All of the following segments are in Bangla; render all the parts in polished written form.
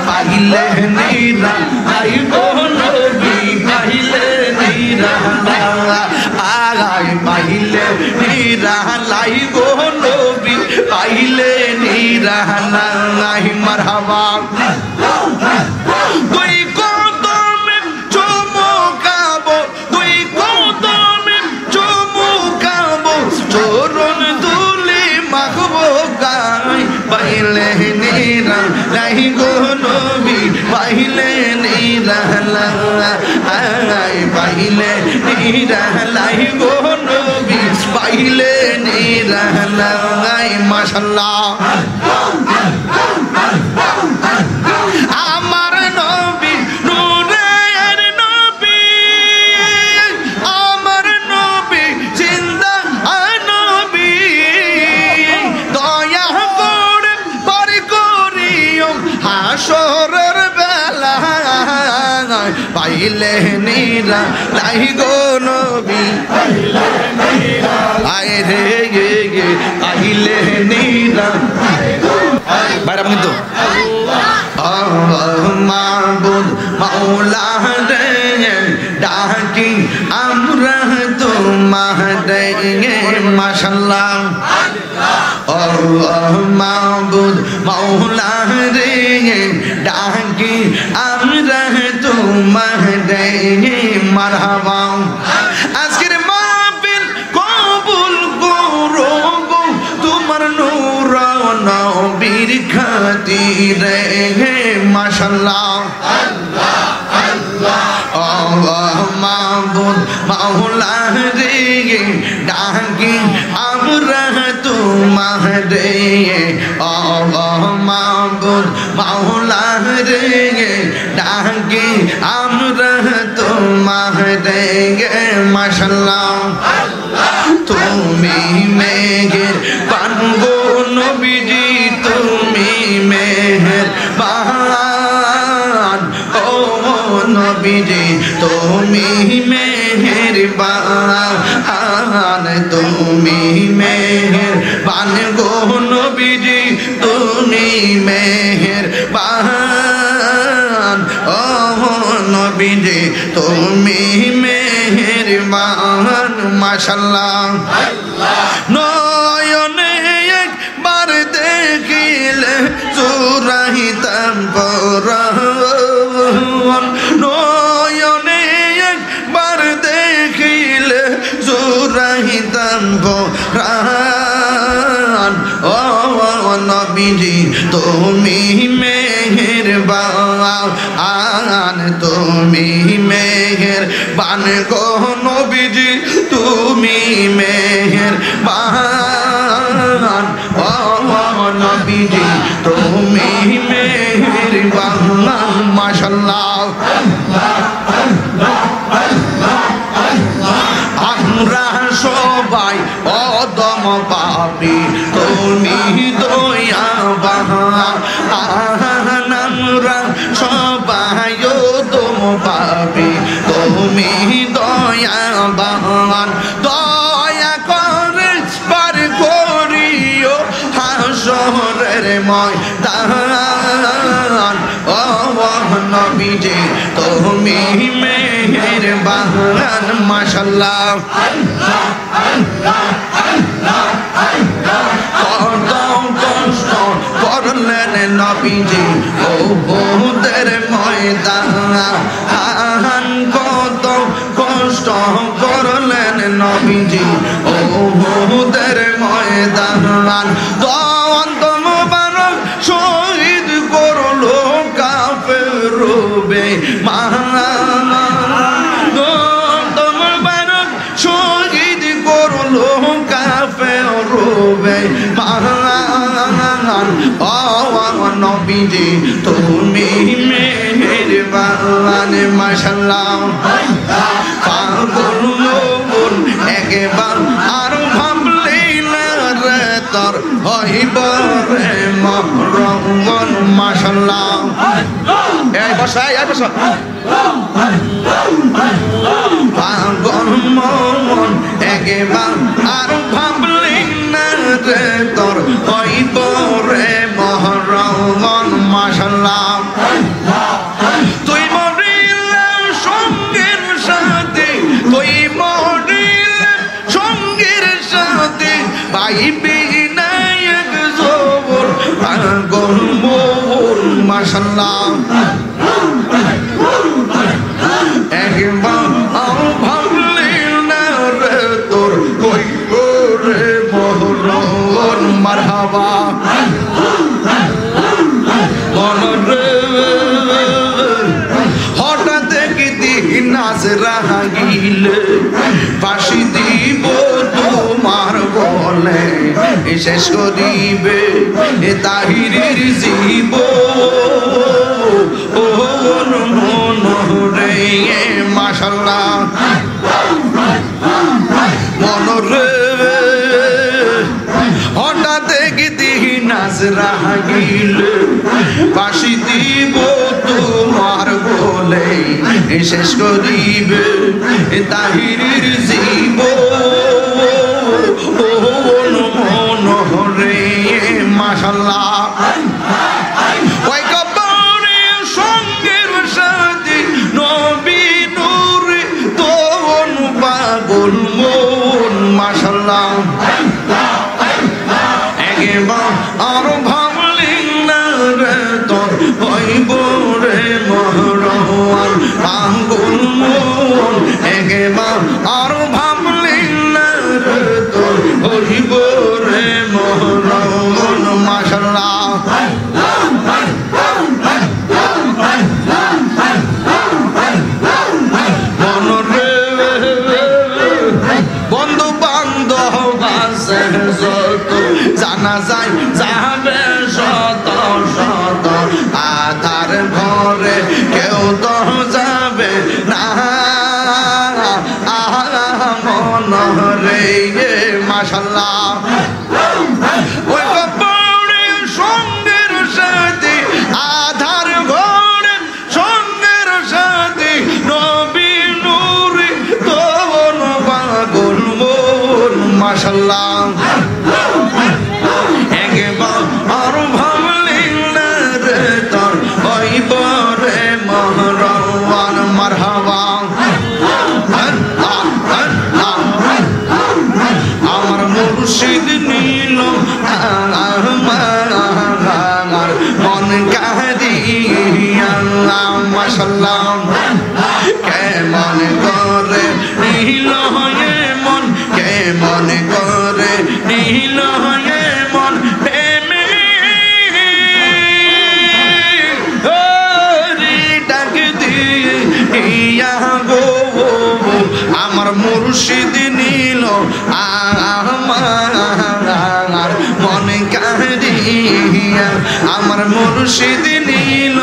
পাইলে নিরালাই গো নবী পাইলে নিরালাই পাইলে নিরালাই গো নবী পাইলে নিরালাই মারহাবা তুই কদমে চুমুকাবো তুই কদমে চুমুকাবো চরণ ধুলি মাখবো গায় পাইলে নিরালাই গো নবী পাইলে নিরালাই পাইলে নিরালাই গো নবী পাইলে নিরালাই মাশাআল্লাহ আমার নবী নূরের নবী আমার নবী জিন্দা নবী দয়া করে পর করিও হাসরের বেলা পাইলে নিরালাই গো নবী আয় রে গে পাইলে নিরালাই বাইরে আপনি তো মাবুদ মাওলা রে ডাকি আমরা তোমারে মাশাআল্লাহ মাবুদ মাওলা রে ডাকি আমরা তোমারে মারহাবা আজকের মাহফিল কবুল করো গো তোমার নূর নবীর খাতিরে মাশাআল্লাহ আল্লাহ মাবুদ মাওলা রে ডাকি আমরা তোমারে মাবুদ মাওলা রে ডাকি আমরা তোমারে মাশাআল্লাহ তুমি মেঘের বানগো নবীজি তুমি মেহের বান ও নবীজি তুমি মেহের বান তুমি মেহের বান গো নবীজি তুমি মেহের বান ও নবীজি তুমি মেহের বান মাশাআল্লাহ নয়নে একবার দেখিলে চুরাইতাম পরাণ নয়নে একবার দেখিলে চুরাইতাম পরাণ ও নবীজি তুমি মেহেরবান তুমি মেহেরবান গো নবীজি তুমি মেহেরবান ও নবীজি তুমি মেহেরবান মাশাআল্লাহ আমরা সবাই অদম পাপী তুমি দয়াবান আমরা সবাই অদম পাপী তুমি দয়াবান দয়া করে পার করিও হাসরের ময়দান ও নবীজি তুমি মেহেরবান মাশাআল্লাহ কত কষ্ট করলেন নবীজি ওহুদের ময়দান কত কষ্ট করলেন নবীজি ওহুদের ময়দান দন্ত মুবারক শহীদ করলো কাফের রূপে দন্ত মুবারক শহীদ করলো কাফের রূপে ও নবীজি তুমি মেহেরবান মাশাআল্লাহ পাগল মন একবার আর ভাবলে না রে তোর হইব রে মরণ মাশাআল্লাহ এই বসা পাগল মন একবার আর ভাবলে না রে তোর হইব রে মরণ মাশাআল্লাহ মাশাআল্লাহ একবার ভাবলি না রে তোর কইব রে মরণ মারহাবা হঠাৎ একদিন নাজরা গিলে ফাঁসি দিব তোমার বলে শেষ করিবে তাহিরের জীব ও মনরে মাশাআল্লাহ মনরে হঠাৎ একদিন নাজরা গিলে ফাঁসি দিব তোমার বলে শেষ করিবে তাহিরের জীব ও মনরে মাশাআল্লাহ ওই কবরে সঙ্গের সাথে নবী নূরে তোন পাগল মন মাশাআল্লাহ একবার আর ভাবলি না রে তোর হইব রে মরণ পাগল মন একবার আর ভাবলি না রে তোর হইব রে মরণ মাশাআল্লাহ বন্ধু বান্ধব আছে যত জানা যায় যাবে শত শত আধার ঘরে কেউ তো যাবে না মনরে মাশাআল্লাহ ওই কবরে সঙ্গের সাথে আধার ঘরে সঙ্গের সাথে নবী নূরে তোন পাগল মন মাশাআল্লাহ একবার আর ভাবলি না রে তোর হইব রে মরণ মারহাবা আমার মুর্শিদ নীল আমার মন কাঁদিয়া মাশাআল্লাহ কেমন করে নীল হয়ে মন কেমন করে নীল হয়ে মন প্রেমে ডাক দিয়া গো আমার মুর্শিদ নীল আমার মন কাঁদিয়া আমার মুর্শিদ নীল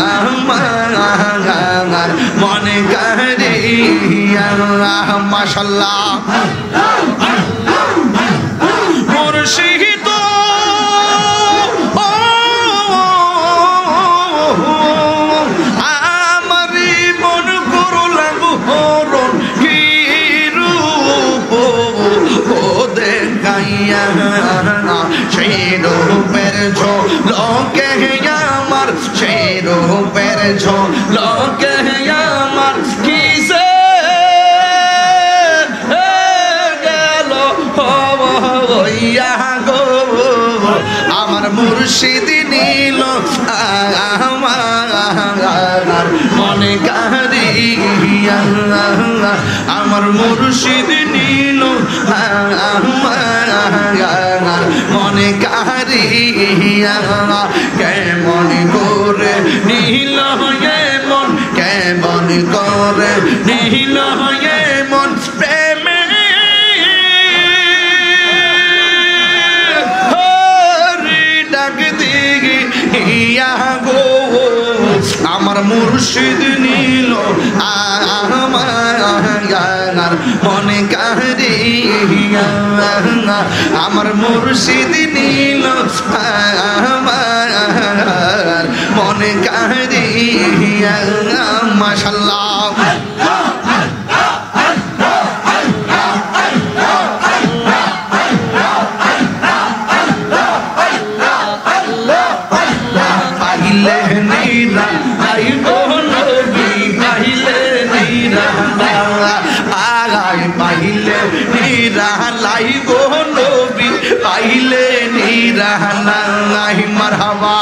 আমার মন কাঁদিয়া মাশাআল্লাহ মুর্শিদ আমারি মন করলাম হরণ কি রূপ ও দেখাইয়া সেই রূপের ঝলকে আমার সেই রূপের ঝলকে আমার কিসে গেল হইয়া গো আমার মুর্শিদ নীল আমার মনে কাঁদিয়া আমার মুর্শিদ নীল আমার মনে কাঁদিয়া কেমন করে নীল হয়ে মন কেমন করে নীল হয়ে মন প্রেমে হরি ডাক দিয়া গো আমার মুর্শিদ নীল আমার মনে কাঁদিয়া আমার মুর্শিদ নীল আমার মনে কাঁদিয়া মাশাআল্লাহ পাইলে নিরা আইব নবী পাইলে নিরা আগাই পাইলে নিরা লাইব নবী পাইলে নিরা নাই মারহাবা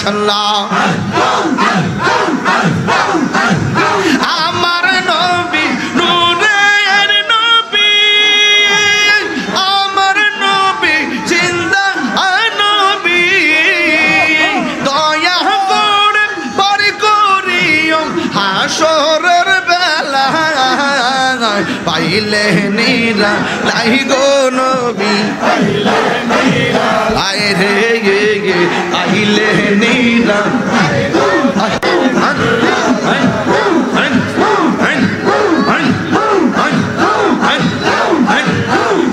মাশাআল্লাহ আমার নবী নূরের নবী আমার নবী জিন্দা নবী দয়া করে পার করিও হাসরের বেলা পাইলে নিরা লাই গো নবী আয় রে গে আইলে নিরা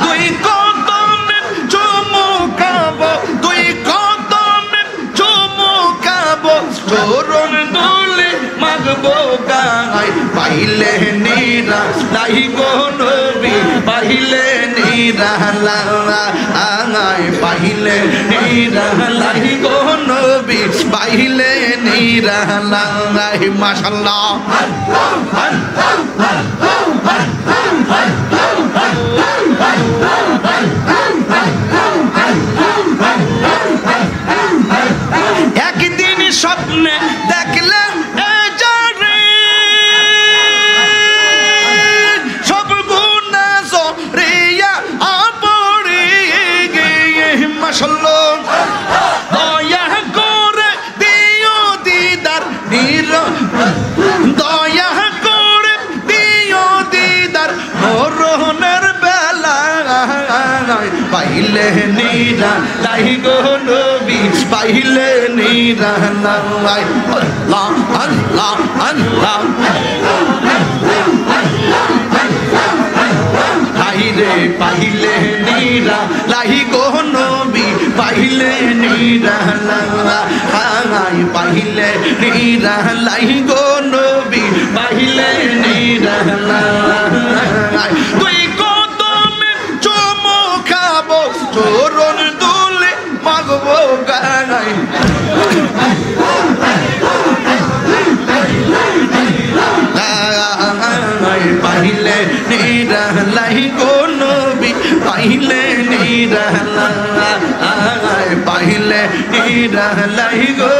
তুই কদমে চুমুকাবো তুই কদমে চুমুকাবো চরণ ধুলি মাগবো গায় পাইলে নিরা লাই গো নবী পাইলে নিরা লাই পাইলে নিরা লাই গো নবী পাইলে নিরা লাই মাশাআল্লাহ একদিন স্বপ্নে দেখলাম সব গুনাহ সরিয়া আপড়ে গিয়ে মাশাআল্লাহ দয়া করে দিও দিদার দয়া করে দিও দিদার মরণের বেলা পাইলে নিরা লাই গো নবী পাইলে নিরা লাই আল্লাহ আল্লাহ আল্লাহ রে পাইলে নিরা লাই গো নবী পাইলে নিরা লাই পাইলে নিরা লাই গো নবী পাইলে নিরা লাই তুই কদমে চুমুকাবো চরণ ধুলি মাগবো গায় পাইলে নিরা লাই গো নবী পাইলে নিরা লাই পাইলে নিরা লাই গো